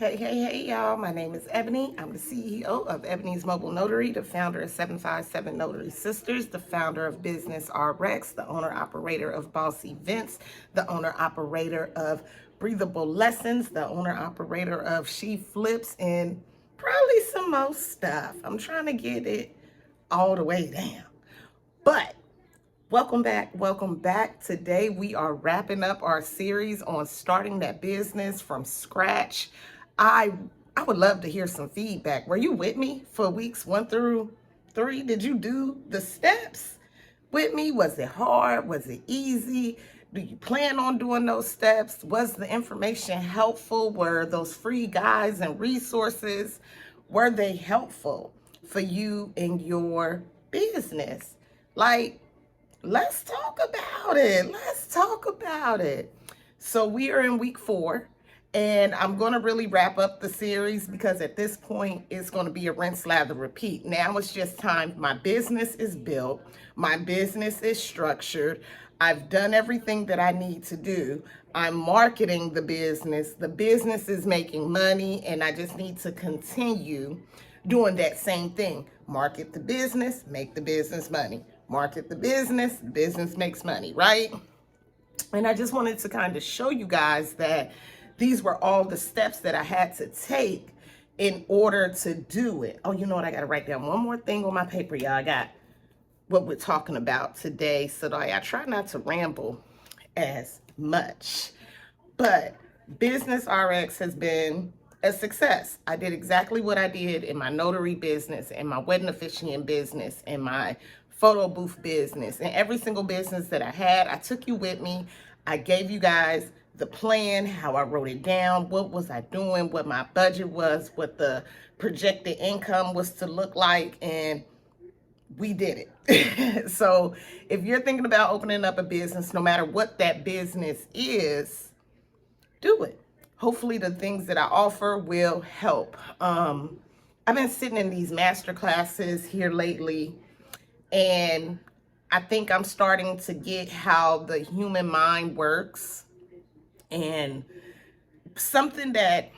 Hey, y'all. My name is Ebony. I'm the CEO of Ebony's Mobile Notary, the founder of 757 Notary Sisters, the founder of Business RX, the owner operator of Boss Events, the owner operator of Breathable Lessons, the owner operator of She Flips, and probably some more stuff. I'm trying to get it all the way down. But welcome back. Welcome back. Today we are wrapping up our series on starting that business from scratch. I would love to hear some feedback. Were you with me for weeks 1 through 3? Did you do the steps with me? Was it hard? Was it easy? Do you plan on doing those steps? Was the information helpful? Were those free guides and resources, were they helpful for you in your business? Like, let's talk about it. Let's talk about it. So we are in week 4, and I'm going to really wrap up the series because at this point it's going to be a rinse, lather, repeat. Now it's just time. My business is built. My business is structured. I've done everything that I need to do. I'm marketing the business. The business is making money, and I just need to continue doing that same thing. Market the business, make the business money. Market the business makes money, right? And I just wanted to kind of show you guys that these were all the steps that I had to take in order to do it. Oh, you know what? I got to write down one more thing on my paper, y'all. I got what we're talking about today, so that I try not to ramble as much. But Business RX has been a success. I did exactly what I did in my notary business, in my wedding officiant business, in my photo booth business, and every single business that I had. I took you with me. I gave you guys the plan, how I wrote it down, what was I doing, what my budget was, what the projected income was to look like, and we did it. So if you're thinking about opening up a business, no matter what that business is, do it. Hopefully the things that I offer will help. I've been sitting in these master classes here lately, and I think I'm starting to get how the human mind works. And something that,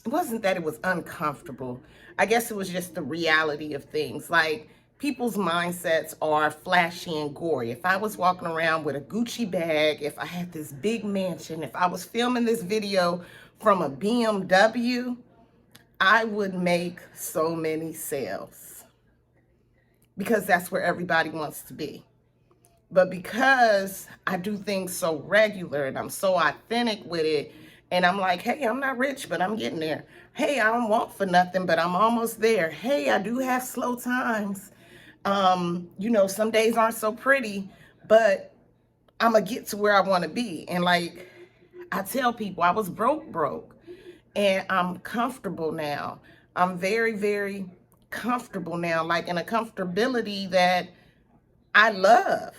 it wasn't that it was uncomfortable. I guess it was just the reality of things. Like, people's mindsets are flashy and gory. If I was walking around with a Gucci bag, if I had this big mansion, if I was filming this video from a BMW, I would make so many sales because that's where everybody wants to be. But because I do things so regular and I'm so authentic with it, and I'm like, hey, I'm not rich, but I'm getting there. Hey, I don't want for nothing, but I'm almost there. Hey, I do have slow times. Some days aren't so pretty, but I'm going to get to where I want to be. And like I tell people, I was broke, and I'm comfortable now. I'm very, very comfortable now, like in a comfortability that I love,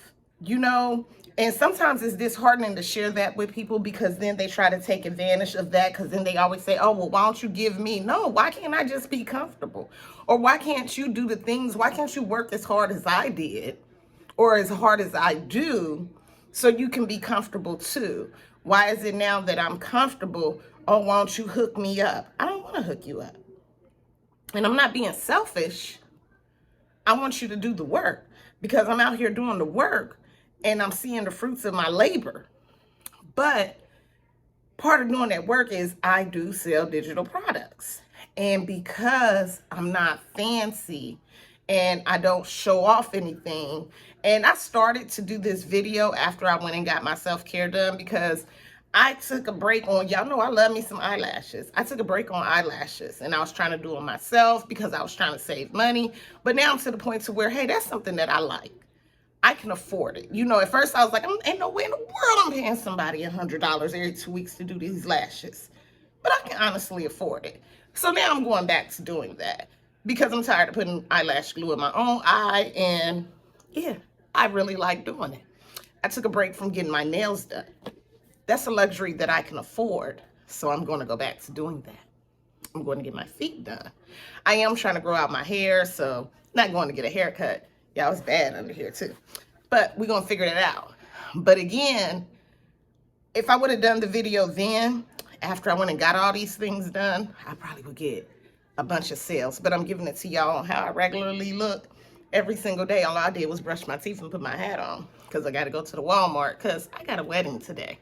and sometimes it's disheartening to share that with people because then they try to take advantage of that, because then they always say, oh, well, why don't you give me? No, why can't I just be comfortable? Or why can't you do the things? Why can't you work as hard as I did or as hard as I do so you can be comfortable too? Why is it now that I'm comfortable? Oh, why don't you hook me up? I don't want to hook you up. And I'm not being selfish. I want you to do the work because I'm out here doing the work and I'm seeing the fruits of my labor. But part of doing that work is I do sell digital products. And because I'm not fancy and I don't show off anything, and I started to do this video after I went and got my self-care done because I took a break on, y'all know I love me some eyelashes. I took a break on eyelashes and I was trying to do them myself because I was trying to save money. But now I'm to the point to where, hey, that's something that I like. I can afford it. At first I was like, ain't no way in the world I'm paying somebody $100 every 2 weeks to do these lashes. But I can honestly afford it. So now I'm going back to doing that because I'm tired of putting eyelash glue in my own eye. And yeah, I really like doing it. I took a break from getting my nails done. That's a luxury that I can afford. So I'm going to go back to doing that. I'm going to get my feet done. I am trying to grow out my hair, so not going to get a haircut. Yeah, it's bad under here too. But we're going to figure that out. But again, if I would have done the video then after I went and got all these things done, I probably would get a bunch of sales. But I'm giving it to y'all on how I regularly look every single day. All I did was brush my teeth and put my hat on because I got to go to the Walmart because I got a wedding today.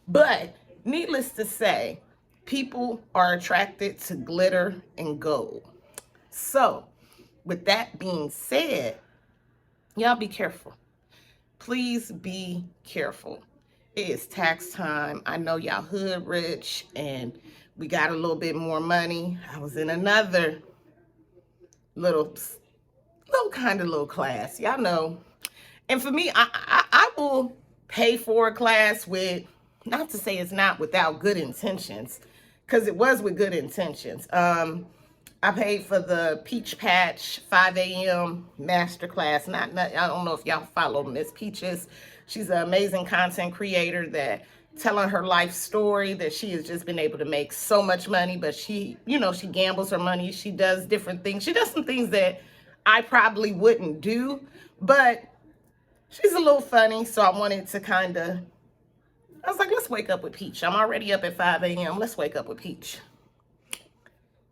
But needless to say, people are attracted to glitter and gold. So with that being said, y'all be careful. Please be careful. It is tax time. I know y'all hood rich and we got a little bit more money. I was in another little class, y'all know. And for me, I will pay for a class with, not to say it's not without good intentions, because it was with good intentions. I paid for the Peach Patch 5 a.m. masterclass. I don't know if y'all follow Miss Peaches. She's an amazing content creator that telling her life story that she has just been able to make so much money, but she gambles her money. She does different things. She does some things that I probably wouldn't do, but she's a little funny. So I wanted to I was like, let's wake up with Peach. I'm already up at 5 a.m. Let's wake up with Peach.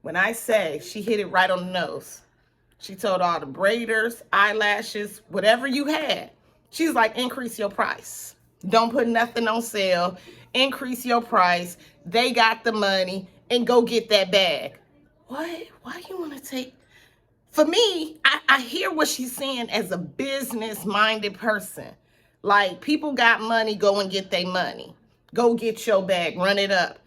When I say she hit it right on the nose, she told all the braiders, eyelashes, whatever you had, she's like, increase your price. Don't put nothing on sale. Increase your price. They got the money and go get that bag. What? Why you want to take? For me, I hear what she's saying as a business-minded person. Like, people got money, go and get their money. Go get your bag, run it up.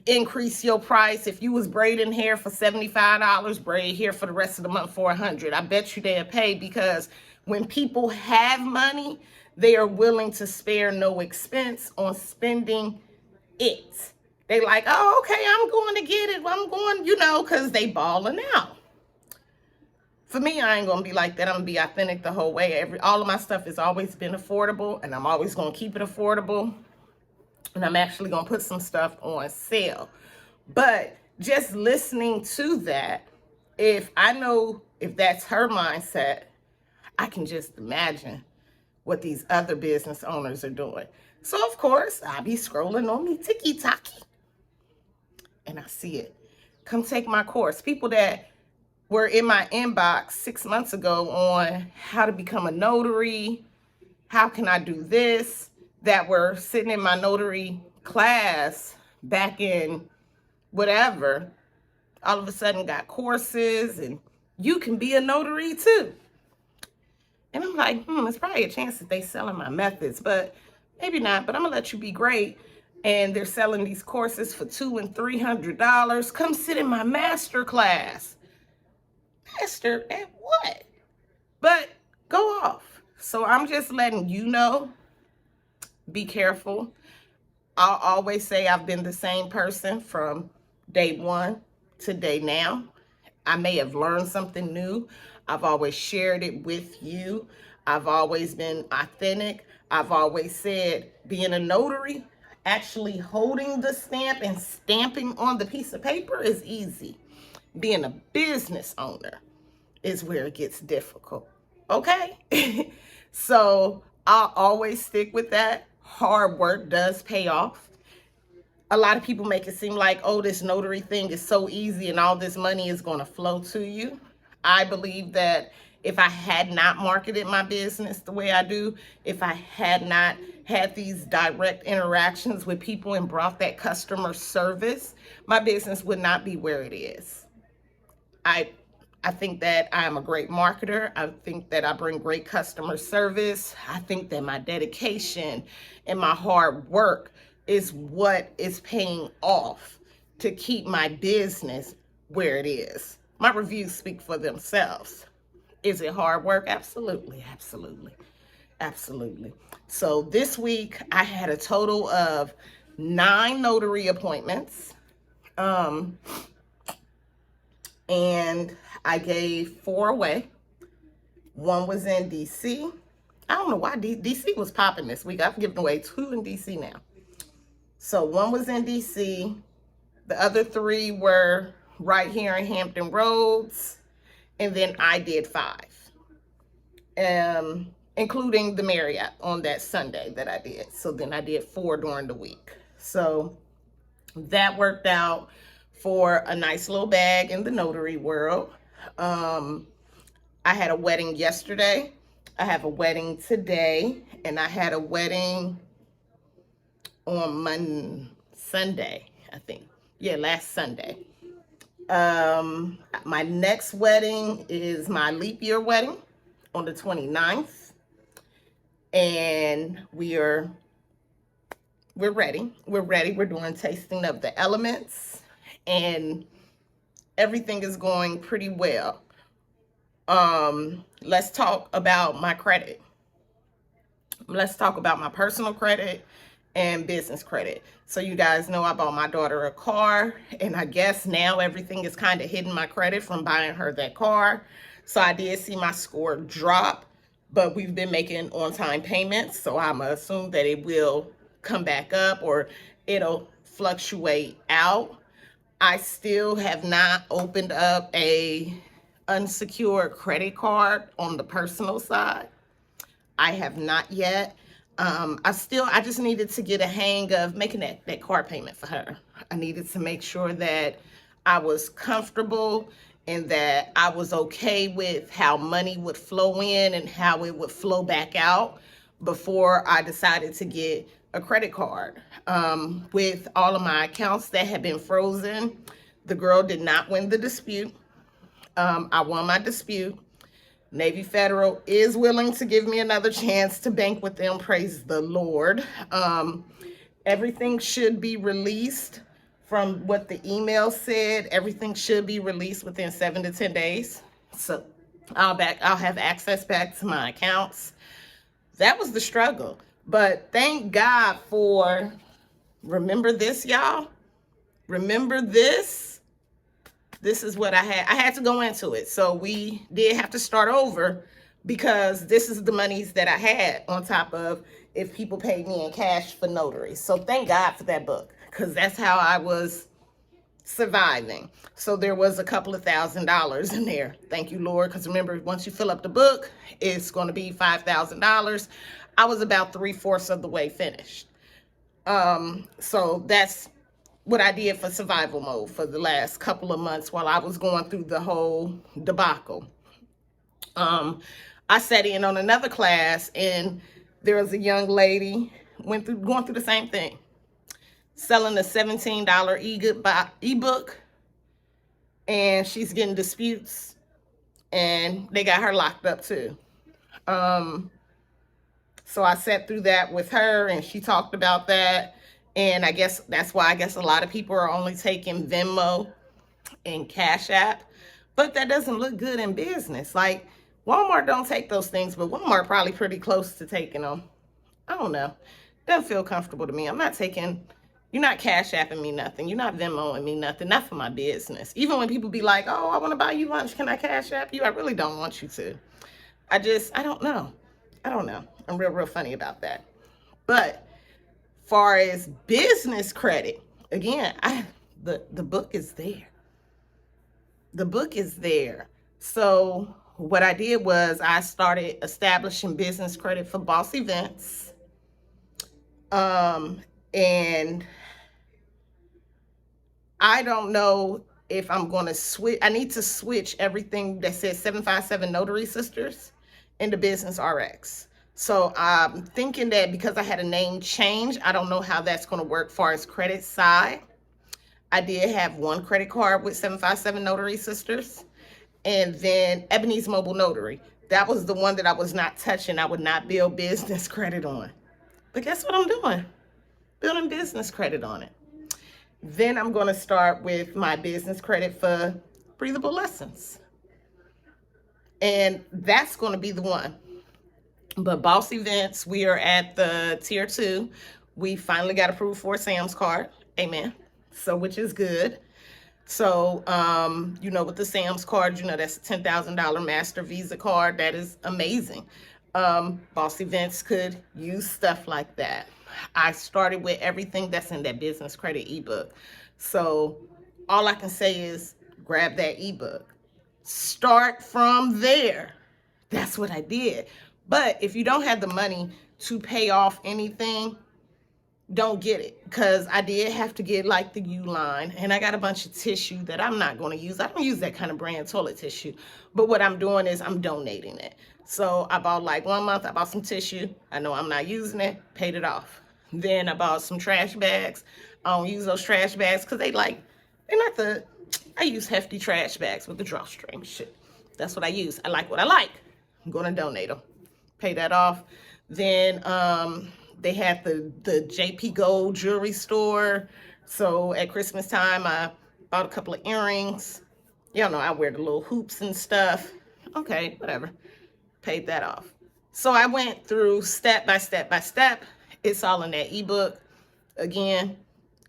Increase your price. If you was braiding hair for $75, braid hair for the rest of the month for $100. I bet you they'll pay, because when people have money, they are willing to spare no expense on spending it. They like, oh, okay, I'm going to get it. I'm going, because they balling out. For me, I ain't going to be like that. I'm going to be authentic the whole way. All of my stuff has always been affordable, and I'm always going to keep it affordable. And I'm actually going to put some stuff on sale. But just listening to that, if that's her mindset, I can just imagine what these other business owners are doing. So, of course, I'll be scrolling on me TikTok, and I see it. Come take my course. People that were in my inbox 6 months ago on how to become a notary, how can I do this, that were sitting in my notary class back in whatever, all of a sudden got courses, and you can be a notary too. And I'm like, it's probably a chance that they selling my methods, but maybe not. But I'm gonna let you be great. And they're selling these courses for $200 and $300. Come sit in my master class. Master at what? But go off. So I'm just letting you know, be careful. I'll always say I've been the same person from day one to day now. I may have learned something new. I've always shared it with you. I've always been authentic. I've always said being a notary, actually holding the stamp and stamping on the piece of paper is easy. Being a business owner is where it gets difficult. Okay? So I'll always stick with that. Hard work does pay off. A lot of people make it seem like, oh, this notary thing is so easy and all this money is going to flow to you. I believe that if I had not marketed my business the way I do, if I had not had these direct interactions with people and brought that customer service, my business would not be where it is. I think that I'm a great marketer. I think that I bring great customer service. I think that my dedication and my hard work is what is paying off to keep my business where it is. My reviews speak for themselves. Is it hard work? Absolutely, absolutely, absolutely. So this week I had a total of 9 notary appointments. And I gave 4 away. 1 was in DC. I don't know why DC was popping this week. I've given away 2 in DC now. So 1 was in DC. The other 3 were right here in Hampton Roads. And then I did 5. Including the Marriott on that Sunday that I did. So then I did 4 during the week. So That worked out for a nice little bag in the notary world. I had a wedding yesterday. I have a wedding today, and I had a wedding on Sunday, I think. Yeah, last Sunday. My next wedding is my leap year wedding on the 29th. And we're ready. We're ready. We're doing tasting of the elements, and everything is going pretty well. Let's talk about my credit. Let's talk about my personal credit and business credit. So you guys know I bought my daughter a car, and I guess now everything is kind of hitting my credit from buying her that car. So I did see my score drop, but we've been making on-time payments, so I'm gonna assume that it will come back up or it'll fluctuate out. I still have not opened up a unsecured credit card on the personal side. I have not yet. I just needed to get a hang of making that car payment for her. I needed to make sure that I was comfortable and that I was okay with how money would flow in and how it would flow back out before I decided to get a credit card. With all of my accounts that had been frozen, the girl did not win the dispute. I won my dispute. Navy Federal is willing to give me another chance to bank with them. Praise the Lord. Everything should be released from what the email said. Everything should be released within 7 to 10 days. So I'll have access back to my accounts. That was the struggle. But thank God for, remember this, y'all? Remember this? This is what I had to go into it. So we did have to start over because this is the monies that I had on top of if people paid me in cash for notary. So thank God for that book, because that's how I was surviving. So there was a couple of $1,000s in there. Thank you, Lord. Because remember, once you fill up the book, it's going to be $5,000. I was about 3/4 of the way finished. So that's what I did for survival mode for the last couple of months while I was going through the whole debacle. I sat in on another class, and there was a young lady going through the same thing, selling a $17 ebook, and she's getting disputes, and they got her locked up too. So I sat through that with her, and she talked about that. And I guess that's why a lot of people are only taking Venmo and Cash App. But that doesn't look good in business. Like, Walmart don't take those things, but Walmart probably pretty close to taking them. I don't know. Doesn't feel comfortable to me. You're not Cash Apping me nothing. You're not Venmoing me nothing. Not for my business. Even when people be like, oh, I want to buy you lunch. Can I Cash App you? I really don't want you to. I don't know. I'm real funny about that. But far as business credit, again, the book is there. The book is there. So what I did was I started establishing business credit for Boss Events. And I don't know if I'm going to switch. I need to switch everything that says 757 Notary Sisters into Business RX. So I'm thinking that because I had a name change, I don't know how that's going to work far as credit side. I did have one credit card with 757 Notary Sisters, and then Ebony's Mobile Notary. That was the one that I was not touching. I would not build business credit on. But guess what I'm doing? Building business credit on it. Then I'm going to start with my business credit for Breathable Lessons. And that's going to be the one. But Boss Events, we are at the tier 2. We finally got approved for a Sam's card. Amen. So, which is good. So, with the Sam's card, that's a $10,000 Master Visa card. That is amazing. Boss Events could use stuff like that. I started with everything that's in that business credit ebook. So all I can say is grab that ebook. Start from there. That's what I did. But if you don't have the money to pay off anything, don't get it, because I did have to get like the U-line, and I got a bunch of tissue that I'm not going to use. I don't use that kind of brand toilet tissue, but what I'm doing is I'm donating it. So I bought like 1 month, I bought some tissue. I know I'm not using it, paid it off. Then I bought some trash bags. I don't use those trash bags because they're not I use hefty trash bags with the drawstring shit. That's what I use. I like what I like. I'm going to donate them. Pay that off. Then they had the JP Gold jewelry store. So at Christmas time, I bought a couple of earrings. Y'all know I wear the little hoops and stuff. Okay, whatever. Paid that off. So I went through step by step by step. It's all in that ebook. Again,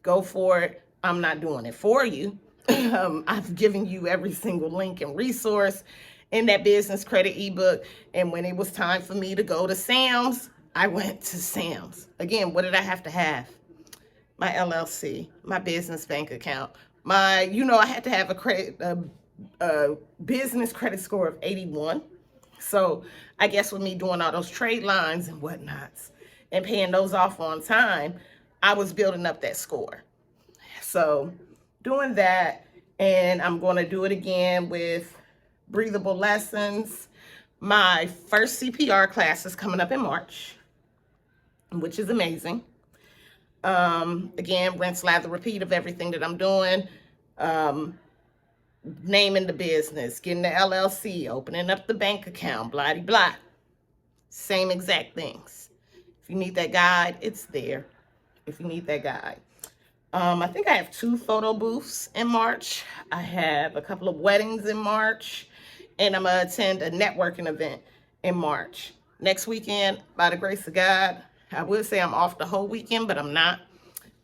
go for it. I'm not doing it for you. I've given you every single link and resource in that business credit ebook. And when it was time for me to go to Sam's, I went to Sam's. Again, what did I have to have? My LLC, my business bank account, I had to have a business credit score of 81. So I guess with me doing all those trade lines and whatnots and paying those off on time, I was building up that score. So doing that, and I'm going to do it again with breathable lessons. My first CPR class is coming up in March, which is amazing. Again, rinse, lather, repeat of everything that I'm doing. Naming the business, getting the LLC, opening up the bank account, blah, blah, blah. Same exact things. If you need that guide, it's there. If you need that guide. I think I have 2 photo booths in March. I have a couple of weddings in March, and I'm going to attend a networking event in March. Next weekend, by the grace of God, I would say I'm off the whole weekend, but I'm not.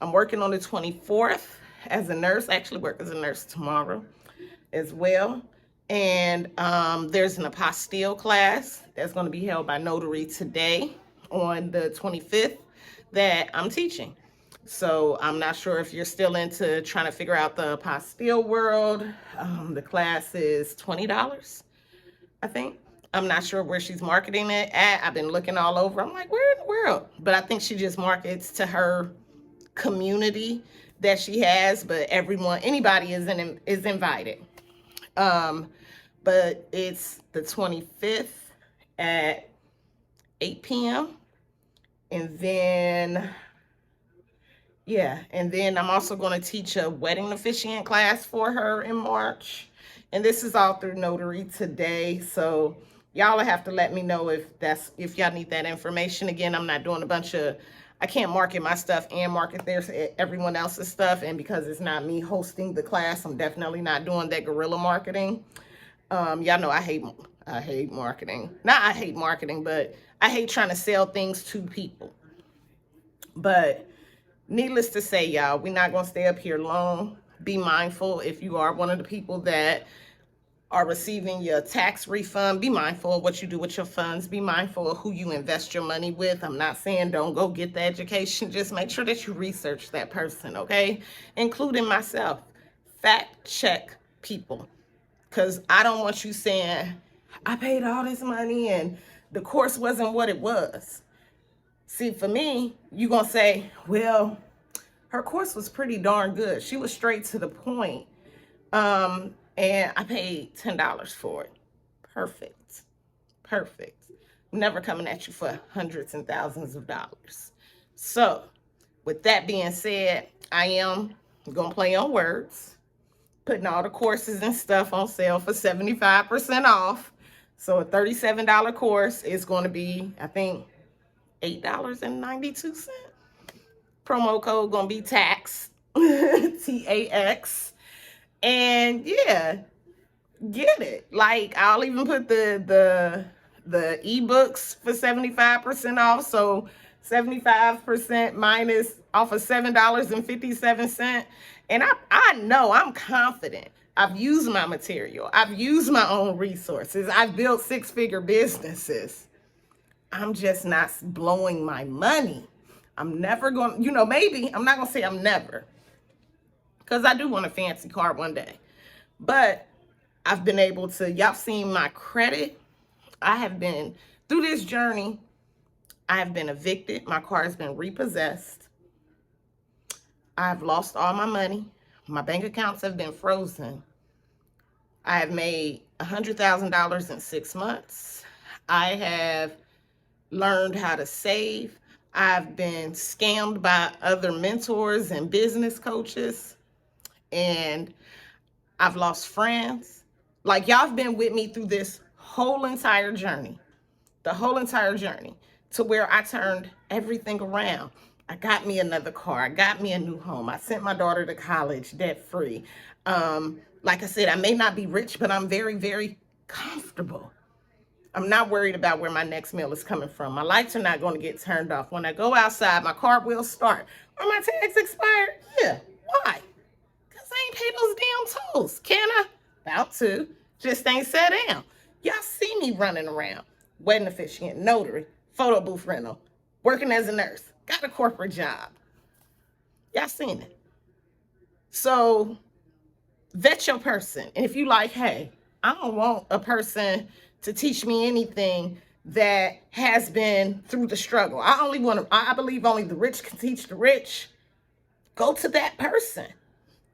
I'm working on the 24th as a nurse. I actually work as a nurse tomorrow as well. And there's an apostille class that's going to be held by Notary today on the 25th that I'm teaching. So I'm not sure if you're still into trying to figure out the apostille world. The class is $20, I think. I'm not sure where she's marketing it at. I've been looking all over. I'm like, where in the world? But I think she just markets to her community that she has, but anybody is invited. But it's the 25th at 8 p.m. And then I'm also going to teach a wedding officiant class for her in March. And this is all through Notary today. So y'all will have to let me know if y'all need that information. Again, I'm not doing I can't market my stuff and market everyone else's stuff. And because it's not me hosting the class, I'm definitely not doing that guerrilla marketing. Y'all know I hate marketing. Not I hate marketing, but I hate trying to sell things to people. But needless to say, y'all, we're not going to stay up here long. Be mindful if you are one of the people that are receiving your tax refund. Be mindful of what you do with your funds. Be mindful of who you invest your money with. I'm not saying don't go get the education. Just make sure that you research that person, okay? Including myself. Fact check people. Because I don't want you saying, I paid all this money and the course wasn't what it was. See, for me, you're going to say, well, her course was pretty darn good. She was straight to the point. And I paid $10 for it. Perfect. I'm never coming at you for hundreds and thousands of dollars. So, with that being said, I am going to play on words, putting all the courses and stuff on sale for 75% off. So, a $37 course is going to be, I think, $8.92. Promo code going to be TAX, TAX. And yeah, get it. Like, I'll even put the ebooks for 75% off. So 75% minus off of $7.57. And I know, I'm confident. I've used my material. I've used my own resources. I've built 6-figure businesses. I'm just not blowing my money. I'm never going, maybe, I'm not going to say I'm never. Because I do want a fancy car one day. But I've been able to, y'all seen my credit. I have been, through this journey, I have been evicted. My car has been repossessed. I've lost all my money. My bank accounts have been frozen. I have made $100,000 in 6 months. I have learned how to save. I've been scammed by other mentors and business coaches, and I've lost friends. Like, y'all have been with me through this whole entire journey, the whole entire journey, to where I turned everything around. I got me another car. I got me a new home. I sent my daughter to college debt free. Like I said, I may not be rich, but I'm very, very comfortable. I'm not worried about where my next meal is coming from. My lights are not going to get turned off. When I go outside, my car will start. Are my tags expired? Yeah. Why? Because I ain't paid those damn tolls. Can I? About to. Just ain't sat down. Y'all see me running around. Wedding officiant, notary, photo booth rental, working as a nurse, got a corporate job. Y'all seen it. So vet your person. And if you like, hey, I don't want a person to teach me anything that has been through the struggle. I believe only the rich can teach the rich. Go to that person.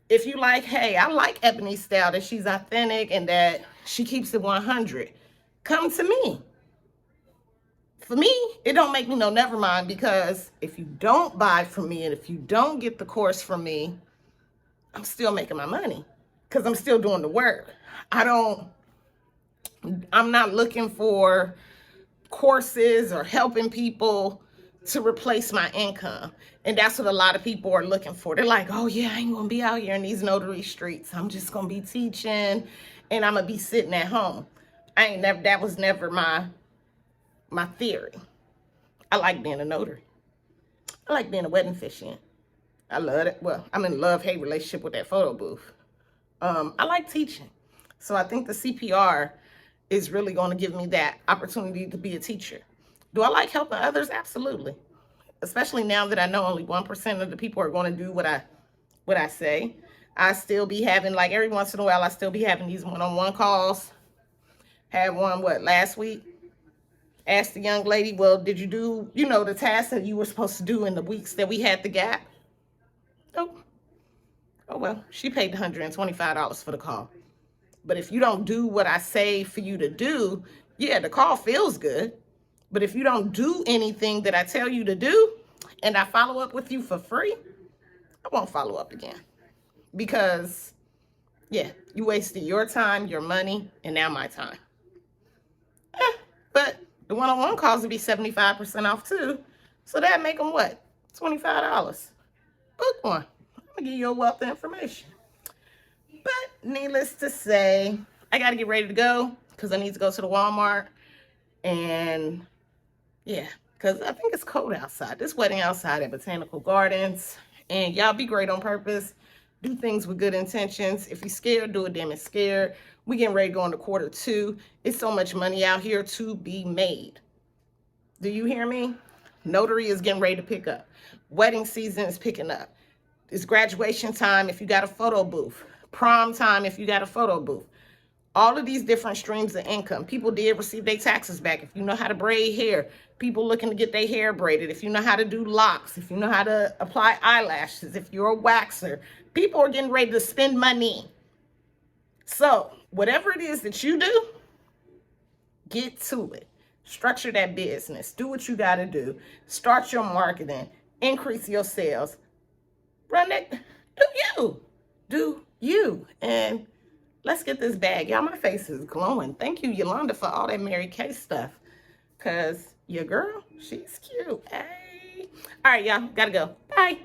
If you like, hey, I like Ebony's style, that she's authentic and that she keeps it 100, come to me. For me, it don't make me no never mind, because if you don't buy from me and if you don't get the course from me, I'm still making my money because I'm still doing the work. I'm not looking for courses or helping people to replace my income. And that's what a lot of people are looking for. They're like, oh yeah, I ain't gonna be out here in these notary streets. I'm just gonna be teaching and I'm gonna be sitting at home. That was never my theory. I like being a notary. I like being a wedding officiant. I love it. Well, I'm in a love-hate relationship with that photo booth. I like teaching. So I think the CPR is really going to give me that opportunity to be a teacher. Do I like helping others? Absolutely. Especially now that I know only 1% of the people are going to do what I say. I still be having, like, every once in a while, I still be having these one-on-one calls. Had one, last week? Asked the young lady, well, did you do, the tasks that you were supposed to do in the weeks that we had the gap? Oh, well, she paid $125 for the call. But if you don't do what I say for you to do, yeah, the call feels good. But if you don't do anything that I tell you to do and I follow up with you for free, I won't follow up again. Because, yeah, you wasted your time, your money, and now my time. But the one-on-one calls will be 75% off too. So that make them what? $25. Book one. I'm going to give you a wealth of information. But needless to say, I got to get ready to go because I need to go to the Walmart. And yeah, because I think it's cold outside. This wedding outside at Botanical Gardens. And y'all be great on purpose. Do things with good intentions. If you're scared, do it damn it scared. We getting ready to go into Q2. It's so much money out here to be made. Do you hear me? Notary is getting ready to pick up. Wedding season is picking up. It's graduation time if you got a photo booth. Prom time if you got a photo booth. All of these different streams of income. People did receive their taxes back. If you know how to braid hair, people looking to get their hair braided. If you know how to do locks, if you know how to apply eyelashes, if you're a waxer, people are getting ready to spend money. So whatever it is that you do, get to it. Structure that business. Do what you got to do. Start your marketing. Increase your sales. Run it. Do you. Do you. And let's get this bag. Y'all, my face is glowing. Thank you, Yolanda, for all that Mary Kay stuff. Because your girl, she's cute. Hey. All right, y'all. Got to go. Bye.